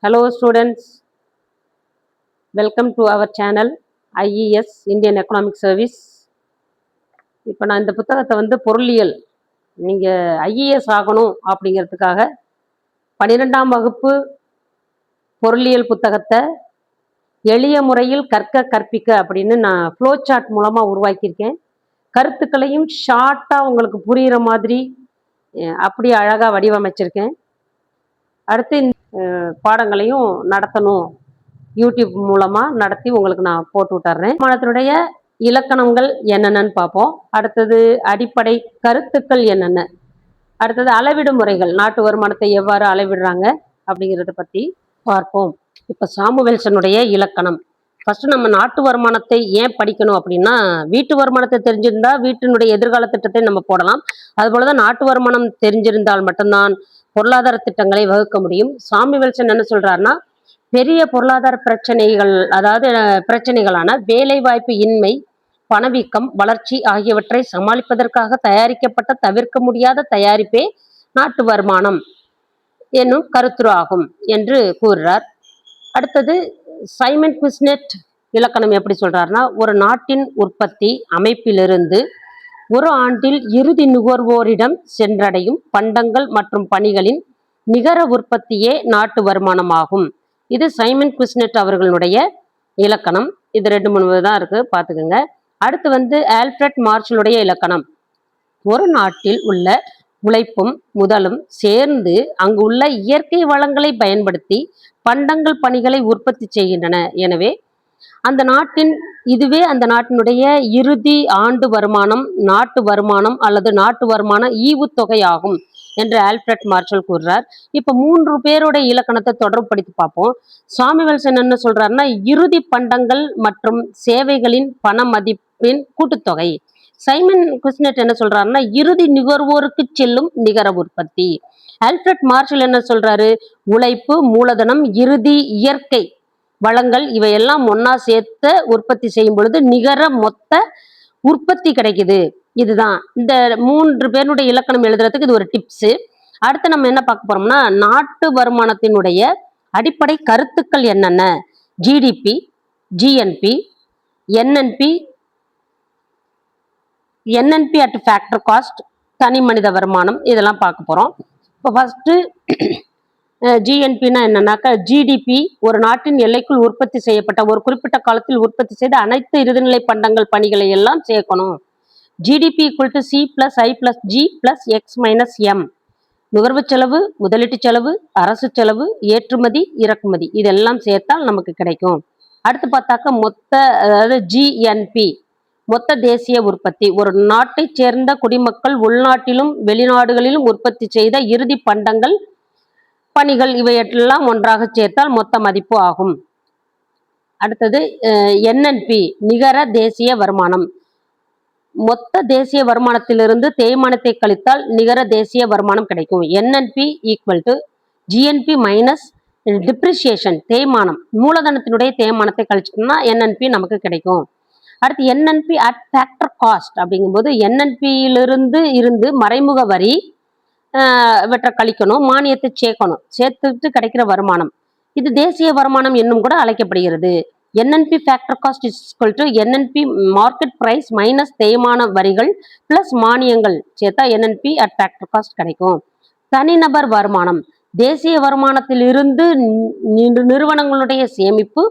Hello students, welcome to our channel IES Indian Economic Service. இப்போ நான் இந்த புத்தகத்தை பொருளியல் நீங்கள் ஐஏஎஸ் ஆகணும் அப்படிங்கிறதுக்காக 12ஆம் வகுப்பு பொருளியல் புத்தகத்தை எளிய முறையில் கற்பிக்க அப்படின்னு நான் ஃப்ளோ சார்ட் மூலமாக உருவாக்கியிருக்கேன். கருத்துக்களையும் ஷார்ட்டாக உங்களுக்கு புரிகிற மாதிரி அப்படி அழகாக வடிவமைச்சிருக்கேன். அடுத்து பாடங்களையும் நடத்தணும், யூடியூப் மூலமா நடத்தி உங்களுக்கு நான் போட்டு விட்டுறேன். வருமானத்தினுடைய இலக்கணங்கள் என்னென்னு பார்ப்போம். அடுத்தது அடிப்படை கருத்துக்கள் என்னென்ன, அடுத்தது அளவிடு முறைகள், நாட்டு வருமானத்தை எவ்வாறு அளவிடுறாங்க அப்படிங்கிறத பற்றி பார்ப்போம். இப்போ சாமுவேல்சனுடைய இலக்கணம். ஃபர்ஸ்ட் நம்ம நாட்டு வருமானத்தை ஏன் படிக்கணும் அப்படின்னா, வீட்டு வருமானத்தை தெரிஞ்சிருந்தா வீட்டினுடைய எதிர்கால திட்டத்தை நம்ம போடலாம். அதுபோலதான் நாட்டு வருமானம் தெரிஞ்சிருந்தால் மட்டும்தான் பொருளாதார திட்டங்களை வகுக்க முடியும். சாமுவேல்சன் என்ன சொல்றாருன்னா, பெரிய பொருளாதார பிரச்சனைகள், அதாவது பிரச்சனைகளான வேலை வாய்ப்பு இன்மை, பணவீக்கம், வளர்ச்சி ஆகியவற்றை சமாளிப்பதற்காக தயாரிக்கப்பட்ட தவிர்க்க முடியாத தயாரிப்பே நாட்டு வருமானம் என்னும் கருத்துரு ஆகும் என்று கூறுறார். அடுத்தது சைமன் குவிஸ்னெட் இலக்கணம் எப்படி சொல்றாருன்னா, ஒரு நாட்டின் உற்பத்தி அமைப்பிலிருந்து ஒரு ஆண்டில் இறுதி நுகர்வோரிடம் சென்றடையும் பண்டங்கள் மற்றும் பணிகளின் நிகர உற்பத்தியே நாட்டு வருமானமாகும். இது சைமன் குவிஸ்னெட் அவர்களுடைய இலக்கணம். இது 2-3 தான் இருக்கு, பார்த்துக்கோங்க. அடுத்து ஆல்ஃபிரட் மார்ஷலுடைய இலக்கணம். ஒரு நாட்டில் உள்ள உழைப்பும் முதலும் சேர்ந்து அங்கு உள்ள இயற்கை வளங்களை பயன்படுத்தி பண்டங்கள் பணிகளை உற்பத்தி செய்கின்றன. எனவே இதுவே அந்த நாட்டினுடைய இறுதி ஆண்டு வருமானம் நாட்டு வருமானம் அல்லது நாட்டு வருமான ஈவுத்தொகை ஆகும் என்று ஆல்ஃபிரட் மார்ஷல் கூறுறார். இப்ப 3 பேரோட இலக்கணத்தை தொடர்புபடுத்தி பார்ப்போம். சாமுவேல்சன் என்ன சொல்றாருன்னா, இறுதி பண்டங்கள் மற்றும் சேவைகளின் பண மதிப்பின் கூட்டுத்தொகை. சைமன் குவிஸ்னெட் என்ன சொல்றாருன்னா, இறுதி நுகர்வோருக்கு செல்லும் நிகர உற்பத்தி. ஆல்ஃபிரட் மார்ஷல் என்ன சொல்றாரு, உழைப்பு, மூலதனம், இறுதி இயற்கை வளங்கள் இவையெல்லாம் ஒன்னா சேர்த்து உற்பத்தி செய்யும் பொழுது நிகர மொத்த உற்பத்தி கிடைக்குது. இதுதான் இந்த 3 பேருடைய இலக்கணம் எழுதுறதுக்கு இது ஒரு டிப்ஸ். அடுத்து நம்ம என்ன பார்க்க போறோம்னா, நாட்டு வருமானத்தினுடைய அடிப்படை கருத்துக்கள் என்னென்ன, GDP, GNB, NNP at factor cost, தனி மனித வருமானம், இதெல்லாம் பார்க்க போறோம். இப்போ ஃபர்ஸ்ட் ஜிஎன்பின்னா என்னன்னாக்கா, ஜிடிபி ஒரு நாட்டின் எல்லைக்குள் உற்பத்தி செய்யப்பட்ட ஒரு குறிப்பிட்ட காலத்தில் உற்பத்தி செய்த அனைத்து இறுதிநிலை பண்டங்கள் பணிகளை எல்லாம் சேர்க்கணும். GDP equal to C plus I plus G plus X minus M. நுகர்வு செலவு, முதலீட்டு செலவு, அரசு செலவு, ஏற்றுமதி, இறக்குமதி, இதெல்லாம் சேர்த்தால் நமக்கு கிடைக்கும். அடுத்து பார்த்தாக்க மொத்த, அதாவது ஜிஎன்பி மொத்த தேசிய உற்பத்தி. ஒரு நாட்டை சேர்ந்த குடிமக்கள் உள்நாட்டிலும் வெளிநாடுகளிலும் உற்பத்தி செய்த இறுதி பண்டங்கள் பணிகள் இவையெல்லாம் ஒன்றாக சேர்த்தால் மொத்த மதிப்பு ஆகும். அடுத்தது என்என்பி நிகர தேசிய வருமானம். மொத்த தேசிய வருமானத்திலிருந்து தேய்மானத்தை கழித்தால் நிகர தேசிய வருமானம் கிடைக்கும். NNP equal to GNB minus depreciation, தேய்மானம், மூலதனத்தினுடைய தேய்மானத்தை கழிச்சிட்டோம்னா என்என்பி நமக்கு கிடைக்கும். அடுத்து என்என்பி அட் ஃபேக்டர் காஸ்ட் அப்படிங்கும்போது என்என்பியிலிருந்து மறைமுக வரி இவற்றை கழிக்கணும், மானியத்தை சேர்த்துட்டு கிடைக்கிற வருமானம், இது தேசிய வருமானம் என்னும் கூட அழைக்கப்படுகிறது. NNP factor cost is equal to NNP market price minus தேய்மான வரிகள் பிளஸ் மானியங்கள் சேர்த்தா என்என்பி அட் ஃபேக்டர் காஸ்ட் கிடைக்கும். தனிநபர் வருமானம், தேசிய வருமானத்தில் இருந்து நிறுவனங்களுடைய சேமிப்பு,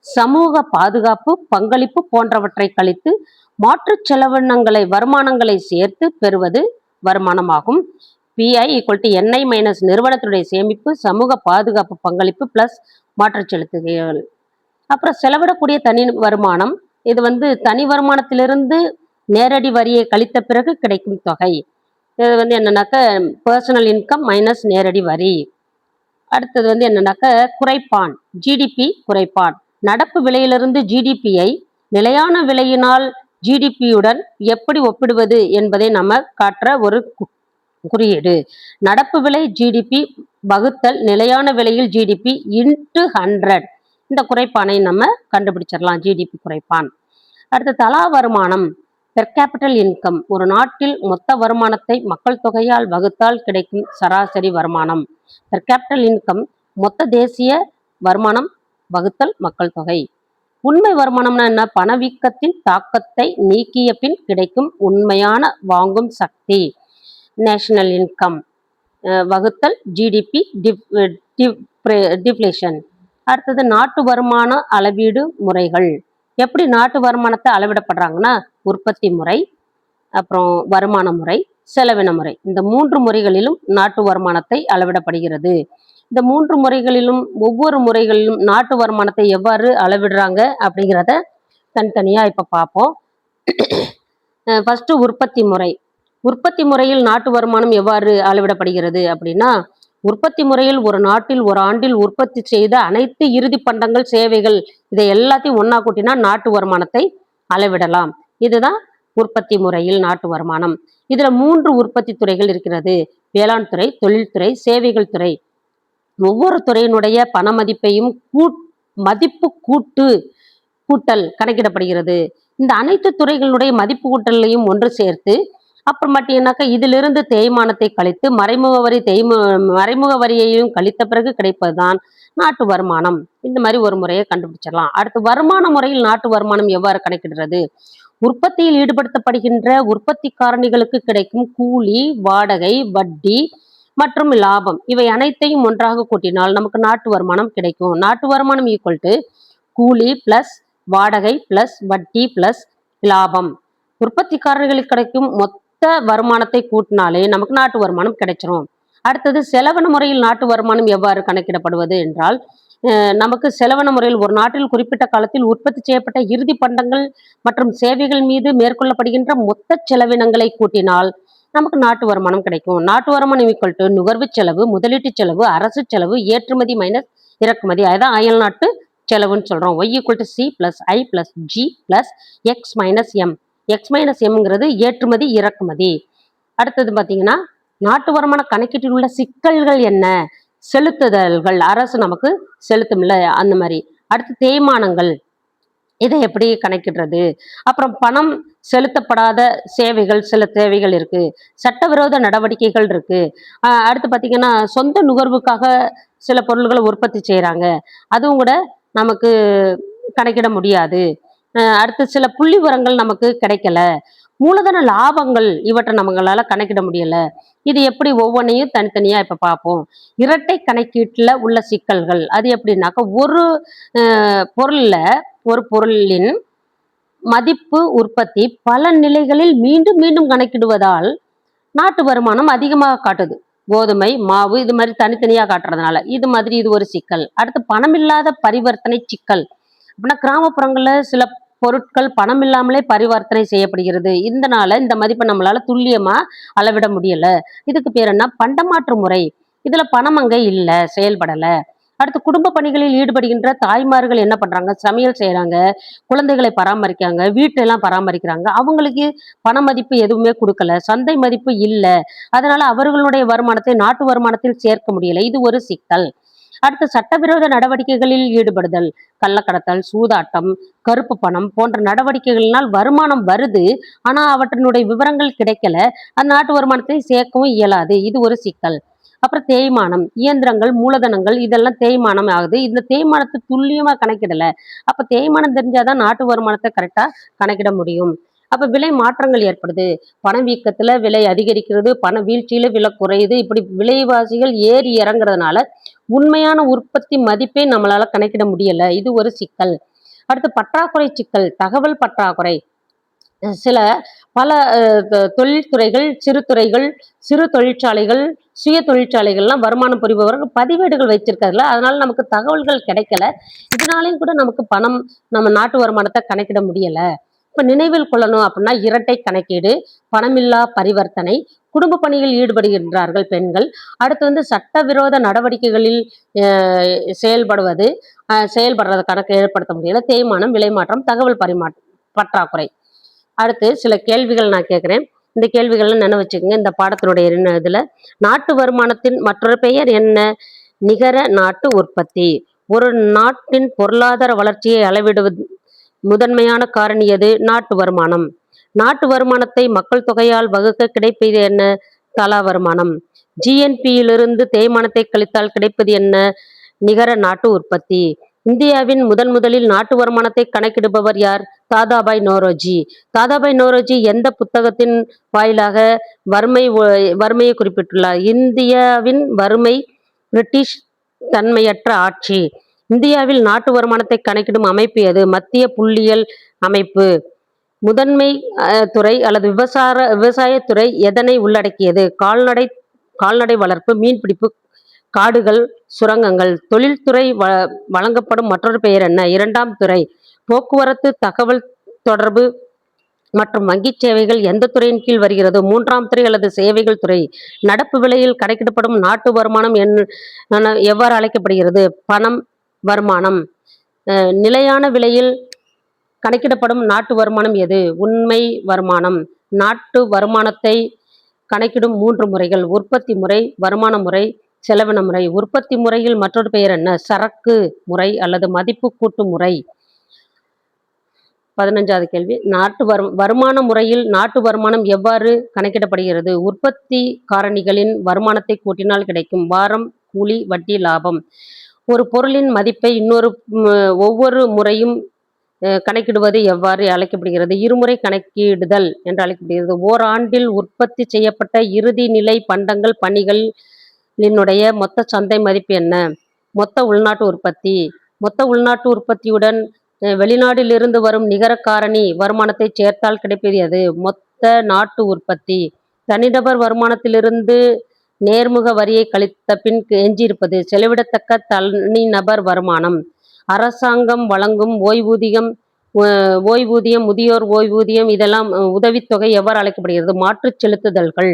சமூக பாதுகாப்பு, பங்களிப்பு போன்றவற்றை கழித்து மாற்று செலவினங்களை வருமானங்களை சேர்த்து பெறுவது வருமானமாகும். PI equal to NI minus நிறுவனத்துடைய சேமிப்பு, சமூக பாதுகாப்பு, பங்களிப்பு பிளஸ் மாற்று செலுத்துகைகள். அப்புறம் செலவிடக்கூடிய தனி வருமானம், இது தனி வருமானத்திலிருந்து நேரடி வரியை கழித்த பிறகு கிடைக்கும் தொகை. இது என்னன்னாக்க பர்சனல் இன்கம் மைனஸ் நேரடி வரி. அடுத்தது என்னன்னாக்க குறைப்பான், ஜிடிபி குறைப்பான். நடப்பு விலையிலிருந்து ஜிடிபியை நிலையான விலையினால் ஜிடிபியுடன் எப்படி ஒப்பிடுவது என்பதை நம்ம காட்டுற ஒரு குறியீடு. நடப்பு விலை ஜிடிபி வகுத்தல் நிலையான விலையில் ஜிடிபி இன்ட்டு 100. இந்த குறைப்பானை நம்ம கண்டுபிடிச்சிடலாம், ஜிடிபி குறைப்பான். அடுத்து தலா வருமானம், பெர் கேபிட்டல் இன்கம். ஒரு நாட்டில் மொத்த வருமானத்தை மக்கள் தொகையால் வகுத்தால் கிடைக்கும் சராசரி வருமானம். பெர் கேபிட்டல் இன்கம் மொத்த தேசிய வருமானம் வகுத்தல் மக்கள் தொகை. உண்மை வருமானம்னா என்ன? பணவீக்கத்தின் தாக்கத்தை நீக்கிய பின் கிடைக்கும் உண்மையான வாங்கும் சக்தி. நேஷனல் இன்கம் வகுத்தல் ஜிடிபி டிஃப்ளேஷன். அடுத்தது நாட்டு வருமான அளவீடு முறைகள். எப்படி நாட்டு வருமானத்தை அளவிடப்படுறாங்கன்னா, உற்பத்தி முறை, அப்புறம் வருமான முறை, செலவின முறை. இந்த 3 முறைகளிலும் நாட்டு வருமானத்தை அளவிடப்படுகிறது. இந்த 3 முறைகளிலும் ஒவ்வொரு முறைகளிலும் நாட்டு வருமானத்தை எவ்வாறு அளவிடுறாங்க அப்படிங்கிறத தனித்தனியா இப்ப பார்ப்போம். ஃபர்ஸ்ட் உற்பத்தி முறை. உற்பத்தி முறையில் நாட்டு வருமானம் எவ்வாறு அளவிடப்படுகிறது அப்படின்னா, உற்பத்தி முறையில் ஒரு நாட்டில் ஒரு ஆண்டில் உற்பத்தி செய்த அனைத்து இறுதி பண்டங்கள், சேவைகள் இதை எல்லாத்தையும் ஒண்ணா கூட்டினா நாட்டு வருமானத்தை அளவிடலாம். இதுதான் உற்பத்தி முறையில் நாட்டு வருமானம். இதுல 3 உற்பத்தி துறைகள் இருக்கிறது. வேளாண் துறை, தொழில்துறை, சேவைகள் துறை. ஒவ்வொரு துறையினுடைய பண மதிப்பையும் மதிப்பு கூட்டல் கணக்கிடப்படுகிறது. இந்த அனைத்து துறைகளுடைய மதிப்பு கூட்டலையும் ஒன்று சேர்த்து அப்புறமாட்டினாக்கா இதிலிருந்து தேய்மானத்தை கழித்து மறைமுக வரியையும் கழித்த பிறகு கிடைப்பதுதான் நாட்டு வருமானம். இந்த மாதிரி ஒரு முறையை கண்டுபிடிச்சிடலாம். அடுத்து வருமான முறையில் நாட்டு வருமானம் எவ்வாறு கணக்கிடுறது? உற்பத்தியில் ஈடுபடுத்தப்படுகின்ற உற்பத்தி காரணிகளுக்கு கிடைக்கும் கூலி, வாடகை, வட்டி மற்றும் லாபம் இவை அனைத்தையும் ஒன்றாக கூட்டினால் நமக்கு நாட்டு வருமானம் கிடைக்கும். நாட்டு வருமானம் ஈக்குவல் டு கூலி பிளஸ் வாடகை பிளஸ் வட்டி பிளஸ் லாபம். உற்பத்தி காரணிகளுக்கு கிடைக்கும் மொத்த வருமானத்தை கூட்டினாலே நமக்கு நாட்டு வருமானம் கிடைச்சிரும். அடுத்தது செலவின முறையில் நாட்டு வருமானம் எவ்வாறு கணக்கிடப்படுவது என்றால், நமக்கு செலவின முறையில் ஒரு நாட்டில் குறிப்பிட்ட காலத்தில் உற்பத்தி செய்யப்பட்ட இறுதி பண்டங்கள் மற்றும் சேவைகள் மீது மேற்கொள்ளப்படுகின்ற மொத்த செலவினங்களை கூட்டினால் நமக்கு நாட்டு வருமானம் கிடைக்கும். நாட்டு வருமானம் ஈக்குவல் டு நுகர்வு செலவு, முதலீட்டு செலவு, அரசு செலவு, ஏற்றுமதி மைனஸ் இறக்குமதி. அதுதான் அயல் நாட்டு செலவுன்னு சொல்றோம். y equal to C plus I plus G plus X minus M. X minus எம்ங்கிறது ஏற்றுமதி இறக்குமதி. அடுத்தது பார்த்தீங்கன்னா, நாட்டு வருமான கணக்கீட்டில் உள்ள சிக்கல்கள் என்ன? செலுத்துதல்கள், அரசு நமக்கு செலுத்தும்ல அந்த மாதிரி. அடுத்து தேய்மானங்கள், இதை எப்படி கணக்கிடுறது? அப்புறம் பணம் செலுத்தப்படாத சேவைகள், சில தேவைகள் இருக்கு. சட்டவிரோத நடவடிக்கைகள் இருக்கு. அடுத்து பார்த்தீங்கன்னா, சொந்த நுகர்வுக்காக சில பொருள்களை உற்பத்தி செய்யறாங்க, அதுவும் கூட நமக்கு கணக்கிட முடியாது. அடுத்து சில புள்ளி விவரங்கள் நமக்கு கிடைக்கல. மூலதன லாபங்கள் இவற்றை நம்மளால கணக்கிட முடியல. இது எப்படி ஒவ்வொன்றையும் தனித்தனியா இப்ப பார்ப்போம். இரட்டை கணக்கீட்டுல உள்ள சிக்கல்கள் அது எப்படின்னாக்கா, ஒரு பொருளின் மதிப்பு உற்பத்தி பல நிலைகளில் மீண்டும் மீண்டும் கணக்கிடுவதால் நாட்டு வருமானம் அதிகமாக காட்டுது. கோதுமை, மாவு இது மாதிரி தனித்தனியா காட்டுறதுனால இது ஒரு சிக்கல். அடுத்து பணமில்லாத பரிவர்த்தனை சிக்கல். அப்படின்னா கிராமப்புறங்கள்ல சில பொருட்கள் பணம் இல்லாமலே பரிவர்த்தனை செய்யப்படுகிறது. இதனால இந்த மதிப்பை நம்மளால துல்லியமா அளவிட முடியல. இதுக்கு பேர் என்ன? பண்டமாற்று முறை. இதுல பணம் அங்க இல்ல, செயல்படல. அடுத்து குடும்ப பணிகளில் ஈடுபடுகின்ற தாய்மார்கள் என்ன பண்றாங்க? சமையல் செய்யறாங்க, குழந்தைகளை பராமரிக்காங்க, வீட்டெல்லாம் பராமரிக்கிறாங்க. அவங்களுக்கு பண மதிப்பு எதுவுமே கொடுக்கல, சந்தை மதிப்பு இல்ல. அதனால அவர்களுடைய வருமானத்தை நாட்டு வருமானத்தில் சேர்க்க முடியல. இது ஒரு சிக்கல். அடுத்து சட்டவிரோத நடவடிக்கைகளில் ஈடுபடுதல், கள்ளக்கடத்தல், சூதாட்டம், கருப்பு பணம் போன்ற நடவடிக்கைகளினால் வருமானம் வருது, ஆனா அவற்றினுடைய விவரங்கள் கிடைக்கல. அந்த நாட்டு வருமானத்தை சேர்க்கவும் இயலாது. இது ஒரு சிக்கல். அப்புறம் தேய்மானம், இயந்திரங்கள், மூலதனங்கள் இதெல்லாம் தேய்மானம் ஆகுது. இந்த தேய்மானத்தை துல்லியமா கணக்கிடல. அப்ப தேய்மானம் தெரிஞ்சாதான் நாட்டு வருமானத்தை கரெக்டா கணக்கிட முடியும். அப்ப விலை மாற்றங்கள் ஏற்படுது. பணவீக்கத்துல விலை அதிகரிக்கிறது, பண வீழ்ச்சியில விலை குறையுது. இப்படி விலைவாசிகள் ஏறி இறங்குறதுனால உண்மையான உற்பத்தி மதிப்பை நம்மளால கணக்கிட முடியல. இது ஒரு சிக்கல். அடுத்து பற்றாக்குறை சிக்கல், தகவல் பற்றாக்குறை. பல தொழில்துறைகள், சிறு துறைகள், சிறு தொழிற்சாலைகள், சுய தொழிற்சாலைகள்லாம் வருமானம் புரிபவர்கள் பதிவேடுகள் வச்சிருக்கிறதுல, அதனால நமக்கு தகவல்கள் கிடைக்கல. இதனாலையும் கூட நமக்கு நம்ம நாட்டு வருமானத்தை கணக்கிட முடியல. இப்ப நினைவில் கொள்ளணும் அப்படின்னா, இரட்டை கணக்கீடு, பணமில்லா பரிவர்த்தனை, குடும்ப பணியில் ஈடுபடுகின்றார்கள் பெண்கள். அடுத்து சட்டவிரோத நடவடிக்கைகளில் செயல்படுறது கணக்கு ஏற்படுத்த முடியல. தேய்மானம், விலை மாற்றம், தகவல் பற்றாக்குறை. அடுத்து சில கேள்விகள் நான் கேட்கிறேன். இந்த கேள்விகள் நினைவு வச்சுக்கோங்க. இந்த பாடத்தினுடைய இதுல நாட்டு வருமானத்தின் மற்றொரு பெயர் என்ன? நிகர நாட்டு உற்பத்தி. ஒரு நாட்டின் பொருளாதார வளர்ச்சியை அளவிடுவது முதன்மையான காரணி எது? நாட்டு வருமானம். நாட்டு வருமானத்தை மக்கள் தொகையால் வகுக்க கிடைப்பது என்ன? தலா வருமானம். ஜிஎன்பியிலிருந்து தேய்மானத்தை கழித்தால் கிடைப்பது என்ன? நிகர நாட்டு உற்பத்தி. இந்தியாவின் முதலில் நாட்டு வருமானத்தை கணக்கிடுபவர் யார்? தாதாபாய் நோரோஜி. தாதாபாய் நோரோஜி எந்த புத்தகத்தின் வாயிலாக வறுமையை குறிப்பிட்டுள்ளார்? இந்தியாவின் வறுமை, பிரிட்டிஷ் தன்மையற்ற ஆட்சி. இந்தியாவில் நாட்டு வருமானத்தை கணக்கிடும் அமைப்பு எது? மத்திய புள்ளியியல் அமைப்பு. முதன்மை துறை அல்லது விவசாயத்துறை எதனை உள்ளடக்கியது? கால்நடை வளர்ப்பு, மீன்பிடிப்பு, காடுகள், சுரங்கங்கள். தொழில்துறை வழங்கப்படும் மற்றொரு பெயர் என்ன? இரண்டாம் துறை. போக்குவரத்து, தகவல் தொடர்பு மற்றும் வங்கி சேவைகள் எந்த துறையின் கீழ் வருகிறது? மூன்றாம் துறை அல்லது சேவைகள் துறை. நடப்பு விலையில் கணக்கிடப்படும் நாட்டு வருமானம் எவ்வாறு அழைக்கப்படுகிறது? பணம் வருமானம். நிலையான விலையில் கணக்கிடப்படும் நாட்டு வருமானம் எது? உண்மை வருமானம். நாட்டு வருமானத்தை கணக்கிடும் 3 முறைகள்: உற்பத்தி முறை, வருமான முறை, செலவின முறை. உற்பத்தி முறையில் மற்றொரு பெயர் என்ன? சரக்கு முறை அல்லது மதிப்பு கூட்டு முறை. 15வது கேள்வி. வருமான முறையில் நாட்டு வருமானம் எவ்வாறு கணக்கிடப்படுகிறது? உற்பத்தி காரணிகளின் வருமானத்தை கூட்டினால் கிடைக்கும். வாரம், கூலி, வட்டி, லாபம். ஒரு பொருளின் மதிப்பை ஒவ்வொரு முறையும் கணக்கிடுவது எவ்வாறு அழைக்கப்படுகிறது? இருமுறை கணக்கிடுதல் என்று அழைக்கப்படுகிறது. ஓராண்டில் உற்பத்தி செய்யப்பட்ட இறுதி நிலை பண்டங்கள் பணிகளினுடைய மொத்த சந்தை மதிப்பு என்ன? மொத்த உள்நாட்டு உற்பத்தி. மொத்த உள்நாட்டு உற்பத்தியுடன் வெளிநாட்டிலிருந்து வரும் நிகர காரணி வருமானத்தை சேர்த்தால் கிடைப்பது எது? மொத்த நாட்டு உற்பத்தி. தனிநபர் வருமானத்திலிருந்து நேர்முக வரியை கழித்த பின் எஞ்சியிருப்பது செலவிடத்தக்க தனிநபர் வருமானம். அரசாங்கம் வழங்கும் ஓய்வூதியம், முதியோர் ஓய்வூதியம், இதெல்லாம் உதவித்தொகை எவ்வாறு அழைக்கப்படுகிறது? மாற்றுச் செலுத்துதல்கள்.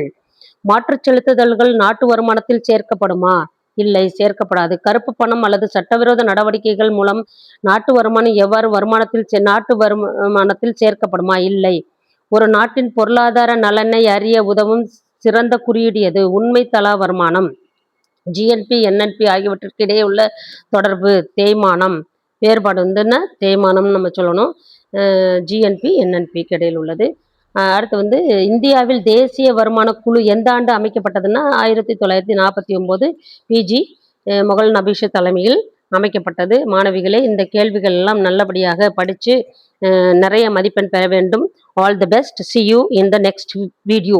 மாற்றுச் செலுத்துதல்கள் நாட்டு வருமானத்தில் சேர்க்கப்படுமா? இல்லை, சேர்க்கப்படாது. கருப்பு பணம் அல்லது சட்டவிரோத நடவடிக்கைகள் மூலம் நாட்டு வருமானம் நாட்டு வருமானத்தில் சேர்க்கப்படுமா? இல்லை. ஒரு நாட்டின் பொருளாதார நலனை அறிய உதவும் சிறந்த குறியீடு எது? உண்மை தலா வருமானம். GNP, NNP ஆகியவற்றிற்கு இடையே உள்ள தொடர்பு தேய்மானம். வேறுபாடு தேய்மானம் நம்ம சொல்லணும். GNP, NNPக்கு இடையில் உள்ளது. அடுத்து இந்தியாவில் தேசிய வருமான குழு எந்த ஆண்டு அமைக்கப்பட்டதுன்னா 1949 PG மொகல் நபீஷ் தலைமையில் அமைக்கப்பட்டது. மாணவிகளே, இந்த கேள்விகள் எல்லாம் நல்லபடியாக படித்து நிறைய மதிப்பெண் பெற வேண்டும். All the best. See you in the next video.